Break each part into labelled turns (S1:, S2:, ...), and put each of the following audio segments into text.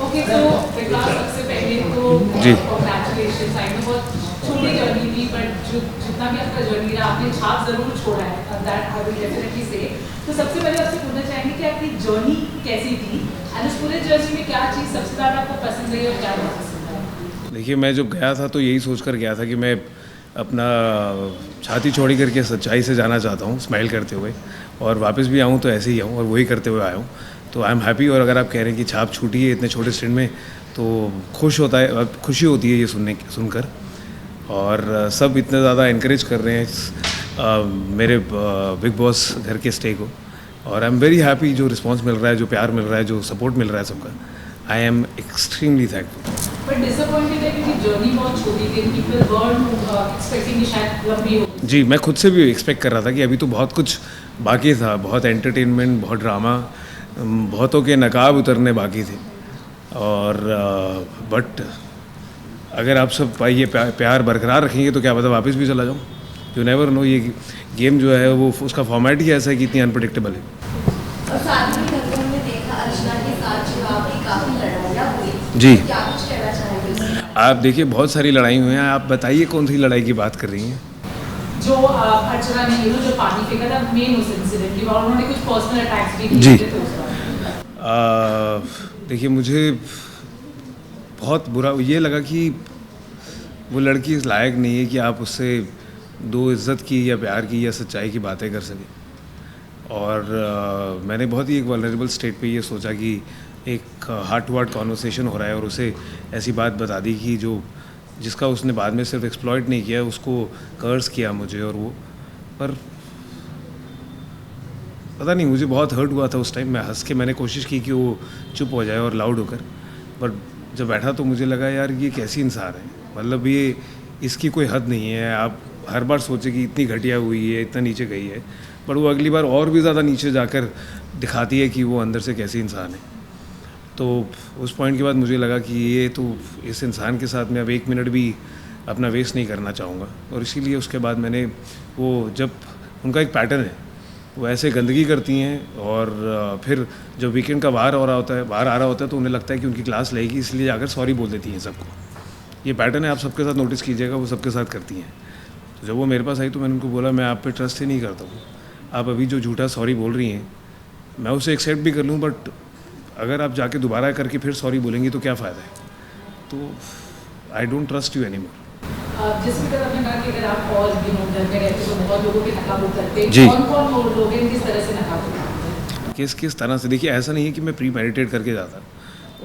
S1: Okay तो विकास सबसे पहले तो
S2: जी
S1: कांग्रेचुलेशन। आई नो बहुत छोटी जर्नी थी बट जितना भी आपका जर्नी रहा आपने छाप जरूर छोड़ा है, दैट आई विल डेफिनेटली से। तो सबसे पहले आपसे पूछना चाहेंगे कि आपकी जर्नी कैसी थी एंड उस पूरे जर्नी में क्या चीज़ सबसे ज़्यादा आपको पसंद आई और क्या नहीं पसंद आई?
S2: देखिए, मैं जब गया था तो यही सोच कर गया था कि मैं अपना छाती चौड़ी करके सच्चाई से जाना चाहता हूँ, स्माइल करते हुए, और वापस भी आऊँ तो ऐसे ही आऊँ और वही करते हुए आया हूँ। तो आई एम हैप्पी। और अगर आप कह रहे हैं कि छाप छूटी है इतने छोटे स्टेंट में, तो खुशी होती है ये सुनकर। और सब इतना ज़्यादा इनक्रेज कर रहे हैं मेरे बिग बॉस घर के स्टे को, और आई एम वेरी हैप्पी। जो रिस्पांस मिल रहा है, जो प्यार मिल रहा है, जो सपोर्ट मिल रहा है सबका, I am extremely thankful.
S1: But disappointed है क्योंकि जर्नी बहुत छोटी थी, पीपल वर एक्सपेक्टिंग कि शायद लंबी हो।
S2: जी, मैं खुद से भी एक्सपेक्ट कर रहा था कि अभी तो बहुत कुछ बाकी था, बहुत एंटरटेनमेंट, बहुत ड्रामा, बहुतों के नकाब उतरने बाकी थे। और बट अगर आप सब ये प्यार बरकरार रखेंगे तो क्या पता वापस भी चला जाऊँ। You never know. ये गेम जो है वो उसका फॉर्मेट ही ऐसा है कि इतनी अनप्रडिक्टेबल है।
S3: और साथ ही घर में हमने देखा अर्चना के साथ जो आपकी काफी लड़ाइयाँ हुई,
S2: जी।
S3: क्या कुछ कहना चाहेंगे?
S2: आप देखिए, बहुत सारी लड़ाई हुई हैं। आप बताइए कौन सी लड़ाई की बात कर रही हैं?
S1: जो अर्चना ने जो पानी फेंका था मेन उस इंसिडेंट के बाद उन्होंने कुछ पर्सनल अटैक्स भी
S2: जी।
S1: किए थे उस वक्त।
S2: देखिए, मुझे बहुत बुरा ये लगा कि वो लड़की इस लायक नहीं है कि आप उससे दो इज़्ज़त की या प्यार की या सच्चाई की बातें कर सकें। और मैंने बहुत ही एक वल्नरेबल स्टेट पे ये सोचा कि एक हार्ट टू हार्ट कॉन्वर्सेशन हो रहा है और उसे ऐसी बात बता दी कि जिसका उसने बाद में सिर्फ एक्सप्लॉइट नहीं किया, उसको कर्स किया मुझे। और वो पर पता नहीं, मुझे बहुत हर्ट हुआ था उस टाइम। मैं हंस के मैंने कोशिश की कि वो चुप हो जाए और लाउड होकर, बट जब बैठा तो मुझे लगा यार ये कैसी इंसान है। मतलब ये इसकी कोई हद नहीं है। आप हर बार सोचे कि इतनी घटिया हुई है, इतना नीचे गई है, पर वो अगली बार और भी ज़्यादा नीचे जाकर दिखाती है कि वो अंदर से कैसी इंसान है। तो उस पॉइंट के बाद मुझे लगा कि ये तो इस इंसान के साथ मैं अब एक मिनट भी अपना वेस्ट नहीं करना चाहूँगा। और इसीलिए उसके बाद मैंने वो जब उनका एक पैटर्न है, वो ऐसे गंदगी करती हैं और फिर जब वीकेंड का बाहर आ रहा होता है तो उन्हें लगता है कि उनकी क्लास लेगी, इसलिए जाकर सॉरी बोल देती हैं सबको। ये पैटर्न है, आप सबके साथ नोटिस कीजिएगा, वो सबके साथ करती हैं। तो जब वो मेरे पास आई तो मैंने उनको बोला मैं आप पे ट्रस्ट ही नहीं करता हूँ। आप अभी जो झूठा सॉरी बोल रही हैं मैं उसे एक्सेप्ट भी कर लूँ, बट अगर आप जाके दोबारा करके फिर सॉरी बोलेंगी तो क्या फ़ायदा है। तो I don't trust you any more.
S1: जिस भी तरह आपने कहा कि अगर आप और घर में रहते तो बहुत लोगों के नकाब करते
S2: जी।
S1: कौन कौन लोग हैं किस तरह से नकाब करते?
S2: किस तरह से, देखिए ऐसा नहीं है कि मैं प्री मेडिटेट करके जाता,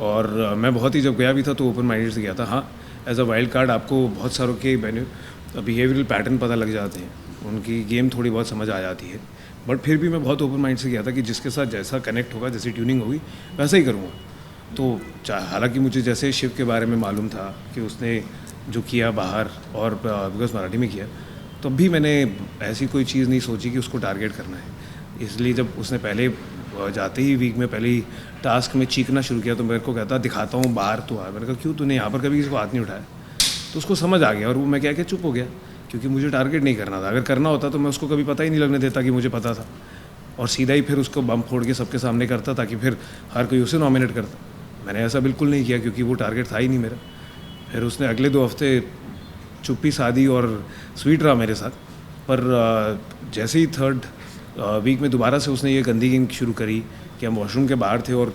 S2: और मैं बहुत ही जब गया भी था तो ओपन माइंडेड से गया था। हाँ, एज अ वाइल्ड कार्ड आपको बहुत सारों के बिहेवियरल पैटर्न पता लग जाते हैं, उनकी गेम थोड़ी बहुत समझ आ जाती है, बट फिर भी मैं बहुत ओपन माइंड से गया था कि जिसके साथ जैसा कनेक्ट होगा, जैसी ट्यूनिंग होगी वैसा ही करूँगा। तो हालांकि मुझे जैसे शिव के बारे में मालूम था कि उसने जो किया बाहर और बिकॉज मराठी में किया, तब भी मैंने ऐसी कोई चीज़ नहीं सोची कि उसको टारगेट करना है। इसलिए जब उसने पहले जाते ही वीक में पहले ही टास्क में चीखना शुरू किया तो मेरे को कहता दिखाता हूँ बाहर तो आ। मैंने कहा क्यों, तूने यहाँ पर कभी किसी को हाथ नहीं उठाया? तो उसको समझ आ गया और वो मैं क्या चुप हो गया, क्योंकि मुझे टारगेट नहीं करना था। अगर करना होता तो मैं उसको कभी पता ही नहीं लगने देता कि मुझे पता था, और सीधा ही फिर उसको बम फोड़ के सबके सामने करता ताकि फिर हर कोई उसे नॉमिनेट करता। मैंने ऐसा बिल्कुल नहीं किया क्योंकि वो टारगेट था ही नहीं मेरा। फिर उसने अगले 2 हफ्ते चुप्पी साधी और स्वीट रहा मेरे साथ, पर जैसे ही 3rd वीक में दोबारा से उसने ये गंदी गेम शुरू करी कि हम वॉशरूम के बाहर थे और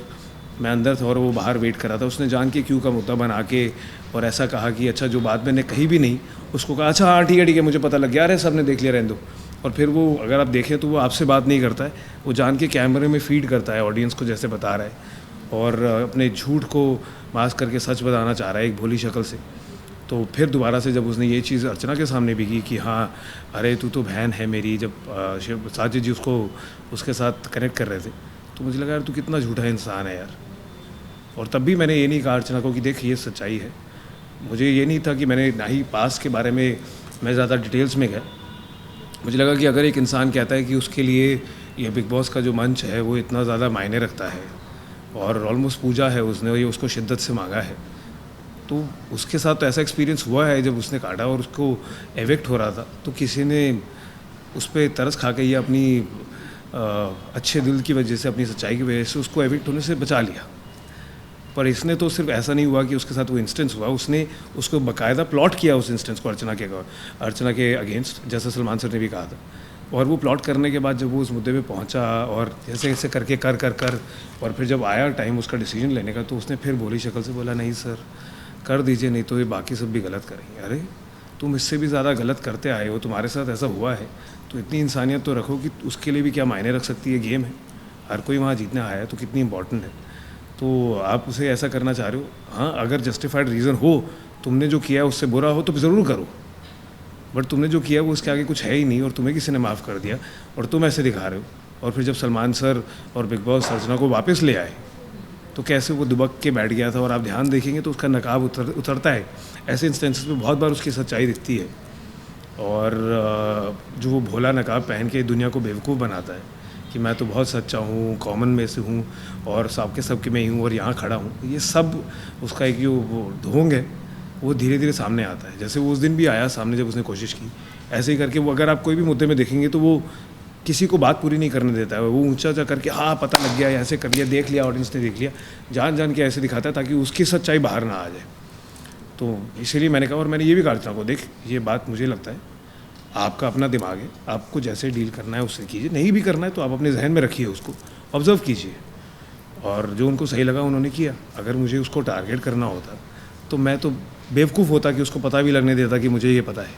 S2: मैं अंदर था और वो बाहर वेट कर रहा था। उसने जान के क्यों का मुद्दा बना के और ऐसा कहा कि अच्छा जो बात मैंने कही भी नहीं उसको कहा अच्छा हाँ ठीक है मुझे पता लग गया, अरे सब ने देख लिया, रहने दो। और फिर वो अगर आप देखें तो वो आपसे बात नहीं करता है, वो जान के कैमरे में फीड करता है ऑडियंस को जैसे बता रहा है, और अपने झूठ को मास्क करके सच बताना चाह रहा है एक भोली शक्ल से। तो फिर दोबारा से जब उसने ये चीज़ अर्चना के सामने भी की कि हाँ अरे तू तो बहन है मेरी, जब शिव साजिद जी उसको उसके साथ कनेक्ट कर रहे थे, तो मुझे लगा यार तू कितना झूठा इंसान है यार। और तब भी मैंने ये नहीं कहा अर्चना को कि देख ये सच्चाई है। मुझे ये नहीं था कि मैंने ना ही पास के बारे में मैं ज़्यादा डिटेल्स में गया। मुझे लगा कि अगर एक इंसान कहता है कि उसके लिए ये बिग बॉस का जो मंच है वो इतना ज़्यादा मायने रखता है और ऑलमोस्ट पूजा है उसने, ये उसको शिद्दत से मांगा है, तो उसके साथ तो ऐसा एक्सपीरियंस हुआ है जब उसने काटा और उसको एविक्ट हो रहा था, तो किसी ने उस पर तरस खा के या अपनी अच्छे दिल की वजह से, अपनी सच्चाई की वजह से उसको एविक्ट होने से बचा लिया। पर इसने तो सिर्फ ऐसा नहीं हुआ कि उसके साथ वो इंस्टेंस हुआ, उसने उसको बाकायदा प्लॉट किया उस इंस्टेंस को अर्चना के अगेंस्ट, जैसा सलमान सर ने भी कहा था। और वो प्लॉट करने के बाद जब वो उस मुद्दे पे पहुंचा और जैसे ऐसे करके कर और फिर जब आया टाइम उसका डिसीजन लेने का, तो उसने फिर भोली शक्ल से बोला, नहीं सर कर दीजिए, नहीं तो ये बाकी सब भी गलत करेंगे। अरे तुम इससे भी ज़्यादा गलत करते आए हो, तुम्हारे साथ ऐसा हुआ है, तो इतनी इंसानियत तो रखो कि उसके लिए भी क्या मायने रख सकती है, गेम है, हर कोई वहाँ जीतने आया है, तो कितनी इंपॉर्टेंट है। तो आप उसे ऐसा करना चाह रहे हो, हाँ अगर जस्टिफाइड रीज़न हो, तुमने जो किया उससे बुरा हो तो ज़रूर करो, बट तुमने जो किया वो उसके आगे कुछ है ही नहीं और तुम्हें किसी ने माफ़ कर दिया और तुम ऐसे दिखा रहे हो। और फिर जब सलमान सर और बिग बॉस अर्चना को वापस ले आए तो कैसे वो दुबक के बैठ गया था, और आप ध्यान देखेंगे तो उसका नकाब उतरता है। ऐसे इंस्टेंसेस में बहुत बार उसकी सच्चाई दिखती है, और जो वो भोला नकाब पहन के दुनिया को बेवकूफ़ बनाता है कि मैं तो बहुत सच्चा हूँ, कॉमन में से हूँ और सबके में ही हूँ और यहाँ खड़ा हूँ, ये सब उसका एक जो वो ढोंग है वो धीरे धीरे सामने आता है। जैसे वो उस दिन भी आया सामने जब उसने कोशिश की, ऐसे ही करके वो, अगर आप कोई भी मुद्दे में देखेंगे तो वो किसी को बात पूरी नहीं करने देता है, वो ऊंचा करके हाँ पता लग गया, ऐसे कर लिया, देख लिया, ऑडियंस ने देख लिया, जान के ऐसे दिखाता है ताकि उसकी सच्चाई बाहर ना आ जाए। तो इसीलिए मैंने कहा, और मैंने ये भी कहा अर्चना को, देख ये बात मुझे लगता है आपका अपना दिमाग है, आपको जैसे डील करना है उससे कीजिए, नहीं भी करना है तो आप अपने जहन में रखिए, उसको ऑब्जर्व कीजिए, और जो उनको सही लगा उन्होंने किया। अगर मुझे उसको टारगेट करना होता तो मैं तो बेवकूफ़ होता कि उसको पता भी लगने देता कि मुझे ये पता है।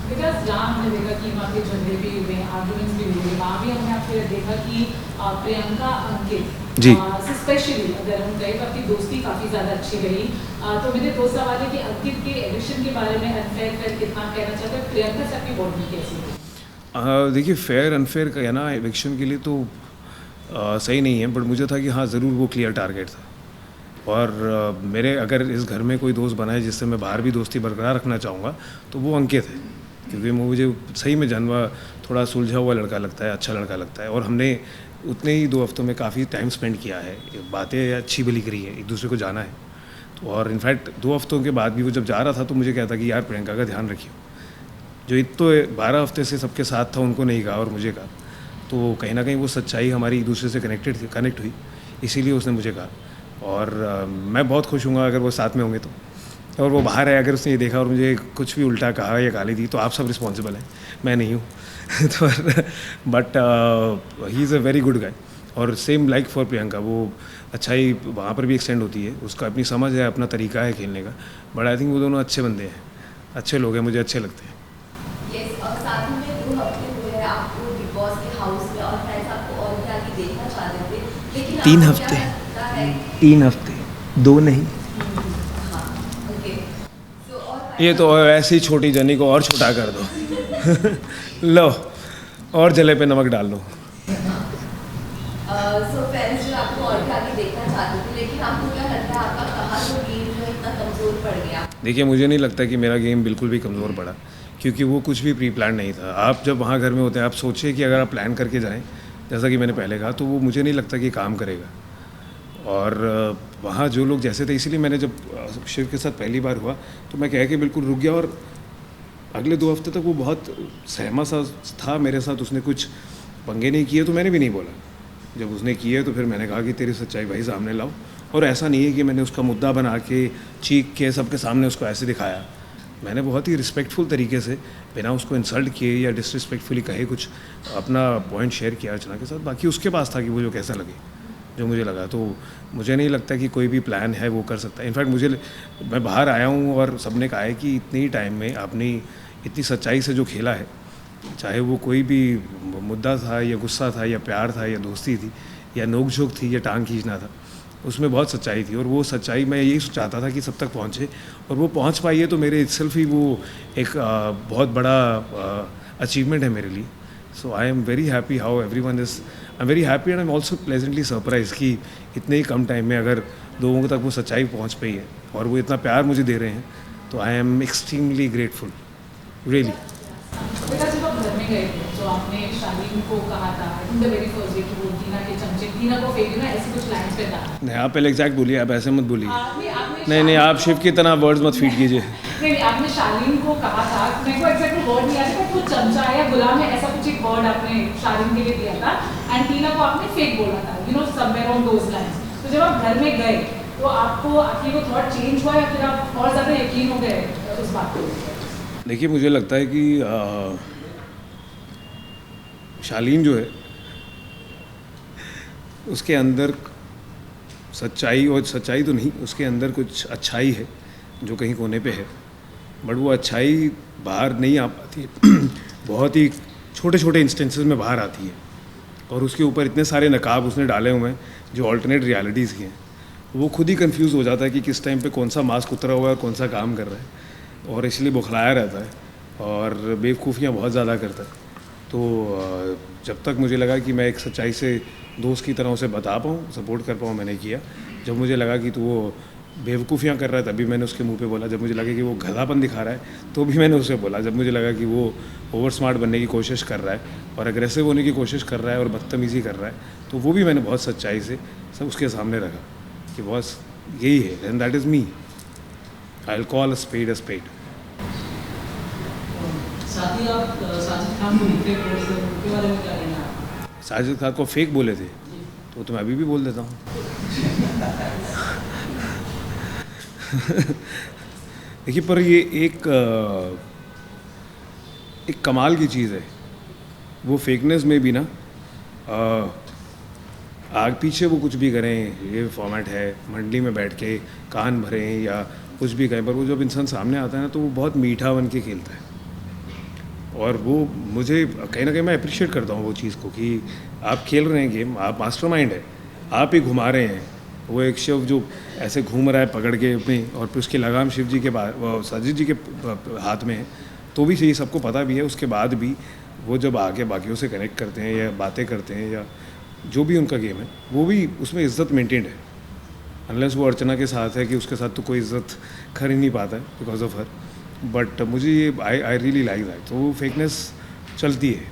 S1: बिकॉज जहाँ हमने देखा कि वहाँ पे झगड़े भी हुए, आर्गुमेंट्स भी हुए, वहाँ भी हमने आपसे देखा कि प्रियंका अंकित
S2: जी
S1: स्पेशली अगर हम कहें तो आपकी दोस्ती काफ़ी ज़्यादा अच्छी रही। तो मेरे दो सवाल है कि अंकित के एडिक्शन के बारे में अनफेयर कितना कहना चाहते हैं, प्रियंका से आपकी बॉन्डिंग कैसी है?
S2: देखिए फेयर अनफेयर कहना एविक्शन के लिए तो सही नहीं है, बट मुझे था कि हाँ ज़रूर वो क्लियर टारगेट था। और मेरे अगर इस घर में कोई दोस्त बना है जिससे मैं बाहर भी दोस्ती बरकरार रखना चाहूँगा तो वो अंकित है, क्योंकि मुझे सही में जानवा थोड़ा सुलझा हुआ लड़का लगता है, अच्छा लड़का लगता है, और हमने उतने ही 2 हफ्तों में काफ़ी टाइम स्पेंड किया है, बातें अच्छी भली करी है, एक दूसरे को जाना है। तो और इनफैक्ट 2 हफ्तों के बाद भी वो जब जा रहा था तो मुझे कहता कि यार प्रियंका का ध्यान रखियो, जो इत तो 12 हफ्ते से सबके साथ था उनको नहीं कहा और मुझे कहा, तो कहीं ना कहीं वो सच्चाई हमारी एक दूसरे से कनेक्ट हुई, इसीलिए उसने मुझे कहा। और मैं बहुत खुश हूँगा अगर वो साथ में होंगे तो, और वो बाहर है, अगर उसने ये देखा और मुझे कुछ भी उल्टा कहा या गाली दी तो आप सब रिस्पॉन्सिबल हैं, मैं नहीं हूँ। तो but he is a very good guy, और सेम लाइक फॉर प्रियंका, वो अच्छाई वहाँ पर भी एक्सटेंड होती है, उसका अपनी समझ है, अपना तरीका है खेलने का, बट आई थिंक वो दोनों अच्छे बंदे हैं, अच्छे लोग हैं, मुझे अच्छे लगते हैं।
S3: यस, और साथ ही में 2 हफ्ते हुए हैं आपको बिग बॉस के हाउस में, और फैंस आपको और भी आगे देखना चाहते थे, लेकिन
S2: 3 हफ्ते 3 हफ्ते 2 नहीं। ये तो ऐसी छोटी जर्नी को और छोटा कर दो। लो और जले पे नमक डाल लो।
S3: सो फैंस जो आपको और भी आगे देखना चाहते थे, लेकिन आपको क्या लगता है आपका कहाँ जो गेम जो इतना कमज़ोर पड़ गया?
S2: देखिए मुझे नहीं लगता कि मेरा गेम बिल्कुल भी कमज़ोर पड़ा, क्योंकि वो कुछ भी प्री प्लान नहीं था। आप जब वहाँ घर में होते हैं, आप सोचिए कि अगर आप प्लान करके जाएँ, जैसा कि मैंने पहले कहा, तो वो मुझे नहीं लगता कि काम करेगा। और वहाँ जो लोग जैसे थे, इसीलिए मैंने जब शिव के साथ पहली बार हुआ तो मैं कह के बिल्कुल रुक गया, और अगले 2 हफ्ते तक वो बहुत सहमा सा था मेरे साथ, उसने कुछ पंगे नहीं किए तो मैंने भी नहीं बोला। जब उसने किए तो फिर मैंने कहा कि तेरी सच्चाई भाई सामने लाओ, और ऐसा नहीं है कि मैंने उसका मुद्दा बना के चीख के सबके सामने उसको ऐसे दिखाया। मैंने बहुत ही रिस्पेक्टफुल तरीके से, बिना उसको इंसल्ट किए या डिसरिस्पेक्टफुली कहे, कुछ अपना पॉइंट शेयर किया अर्चना के साथ। बाकी उसके पास था कि वो जो कैसा लगे, जो मुझे लगा। तो मुझे नहीं लगता कि कोई भी प्लान है वो कर सकता है। इनफैक्ट मैं बाहर आया हूँ और सबने कहा है कि इतने ही टाइम में आपने इतनी सच्चाई से जो खेला है, चाहे वो कोई भी मुद्दा था या गुस्सा था या प्यार था या दोस्ती थी या नोक-झोंक थी या टांग खींचना था, उसमें बहुत सच्चाई थी। और वो सच्चाई मैं यही चाहता था कि सब तक पहुँचे, और वो पहुँच पाई है, तो मेरे इटसेल्फ ही वो एक बहुत बड़ा अचीवमेंट है मेरे लिए। So I am very happy how everyone is, I am very happy and I am also pleasantly surprise कि इतने ही कम टाइम में अगर लोगों तक वो सच्चाई पहुँच पाई है और वो इतना प्यार मुझे दे रहे हैं, तो I am extremely grateful, really.
S1: बेटा जब आप घर में गए थे तो आपने शालीन को कहा था in the very first day कि वो टीना के चमचे, टीना को फेंक देना, ऐसी कुछ लाइन्स पे था।
S2: नहीं, आप पहले एग्जैक्ट बोलिए, आप ऐसे मत बोलिए। नहीं, आप शिव की तरह वर्ड्स मत फीड कीजिए।
S1: नहीं, आपने शालीन को कहा था, मेरे को एग्जैक्ट वर्ड नहीं आता, बट वो चमचा या गुलाम है, ऐसा कुछ एक वर्ड आपने शालीन के लिए दिया था, एंड टीना को आपने फेक बोला था, you know somewhere on those lines. तो जब आप घर में गए तो आपको आखिर वो थॉट चेंज हुआ या फिर आप और ज़्यादा यकीन हो गए उस बात को?
S2: देखिए, मुझे लगता है कि शालीन जो है उसके अंदर सच्चाई, और सच्चाई तो नहीं, उसके अंदर कुछ अच्छाई है जो कहीं कोने पे है, बट वो अच्छाई बाहर नहीं आ पाती है। बहुत ही छोटे छोटे इंस्टेंसेस में बाहर आती है, और उसके ऊपर इतने सारे नकाब उसने डाले हुए हैं जो ऑल्टरनेट रियलिटीज़ के हैं। वो खुद ही कंफ्यूज हो जाता है कि किस टाइम पे कौन सा मास्क उतरा हुआ है और कौन सा काम कर रहा है, और इसलिए बौखलाया रहता है और बेवकूफ़ियाँ बहुत ज़्यादा करता है। तो जब तक मुझे लगा कि मैं एक सच्चाई से दोस्त की तरह उसे बता पाऊँ, सपोर्ट कर पाऊँ, मैंने किया। जब मुझे लगा कि तो वो बेवकूफ़ियाँ कर रहा है तभी मैंने उसके मुंह पे बोला। जब मुझे लगा कि वो गधापन दिखा रहा है तो भी मैंने उसे बोला। जब मुझे लगा कि वो ओवर स्मार्ट बनने की कोशिश कर रहा है और एग्रेसिव होने की कोशिश कर रहा है और बदतमीज़ी कर रहा है, तो वो भी मैंने बहुत सच्चाई से सब उसके सामने रखा कि बॉस यही है, and that is me. I will call a spade a spade.
S4: साथ ही आप साजिद खान को रिप्ले कर रहे थे, उनके बारे में क्या कहना है?
S2: साजिद खान को फेक बोले थे तो मैं अभी भी बोल देता हूँ। देखिए, पर ये एक कमाल की चीज़ है। वो फेकनेस में भी ना आग पीछे वो कुछ भी करें, ये फॉर्मेट है, मंडली में बैठ के कान भरें या कुछ भी करें, पर वो जब इंसान सामने आता है ना तो वो बहुत मीठा बन के खेलता है। और वो मुझे कहीं ना कहीं मैं अप्रिशिएट करता हूँ वो चीज़ को कि आप खेल रहे हैं गेम, आप मास्टरमाइंड है, आप ही घुमा रहे हैं। वो एक शिव जो ऐसे घूम रहा है पकड़ के अपनी, और फिर उसकी लगाम शिव जी के साजिद जी के हाथ में है, तो भी चाहिए, सबको पता भी है। उसके बाद भी वो जब आके बाकियों से कनेक्ट करते हैं या बातें करते हैं या जो भी उनका गेम है, वो भी उसमें इज़्ज़त मेंटेन्ड है। अनलेस वो अर्चना के साथ है कि उसके साथ तो कोई इज़्ज़त कर ही नहीं पाता है बिकॉज ऑफ हर। बट मुझे ये आई रियली लाइक दैट। तो वो फेकनेस चलती है।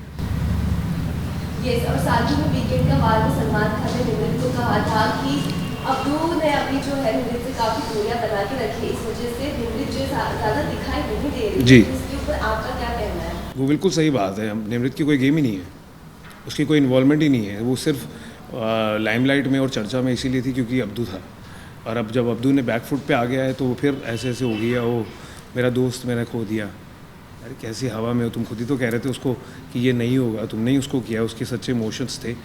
S3: यस, और साथ ही में वीकेंड का बाद में सलमान खान ने निमृत को कहा था कि अब्दू ने अभी जो है निमृत से काफ़ी दूरियां बना के रखी, इस वजह से निमृत जो ज़्यादा दिखाई नहीं दे रही।
S2: जी,
S3: इसके ऊपर आपका क्या कहना है?
S2: वो बिल्कुल सही बात है। निमृत की कोई गेम ही नहीं है, उसकी कोई इन्वॉल्वमेंट ही नहीं है। वो सिर्फ लाइमलाइट में और चर्चा में इसीलिए थी क्योंकि अब्दू था, और अब जब अब्दू ने बैक फुट पे आ गया है तो वो फिर ऐसे ऐसे हो गया, वो मेरा दोस्त मैंने खो दिया। अरे कैसी हवा में हो, तुम खुद ही तो कह रहे थे उसको कि ये नहीं होगा, तुमने ही उसको किया, उसके सच्चे इमोशंस थे।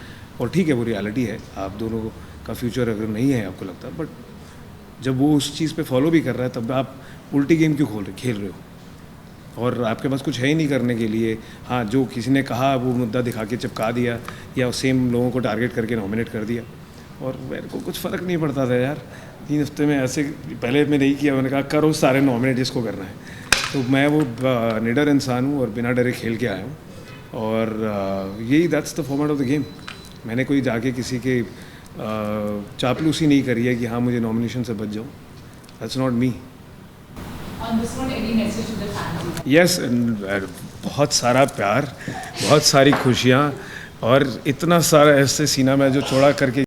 S2: और ठीक है, वो रियलिटी है, आप दोनों का फ्यूचर अगर नहीं है आपको लगता, बट जब वो उस चीज़ पे फॉलो भी कर रहा है तब आप उल्टी गेम क्यों खेल रहे हो? और आपके पास कुछ है ही नहीं करने के लिए। हाँ, जो किसी ने कहा वो मुद्दा दिखा के चिपका दिया या सेम लोगों को टारगेट करके नॉमिनेट कर दिया, और मेरे को कुछ फ़र्क नहीं पड़ता था यार। 3 हफ्ते में ऐसे पहले मैं नहीं किया, मैंने कहा करो सारे नॉमिनेट जिसको करना है। तो मैं वो निडर इंसान हूँ और बिना डरे खेल के आया हूँ, और यही that's the format of the game. मैंने कोई जाके किसी के चापलूसी नहीं करी है कि हाँ मुझे नॉमिनेशन से बच जाऊँ। That's not me.
S1: On this one, any message to the fans?
S2: Yes, बहुत सारा प्यार, बहुत सारी खुशियाँ, और इतना सारा ऐसे सीना में जो चौड़ा करके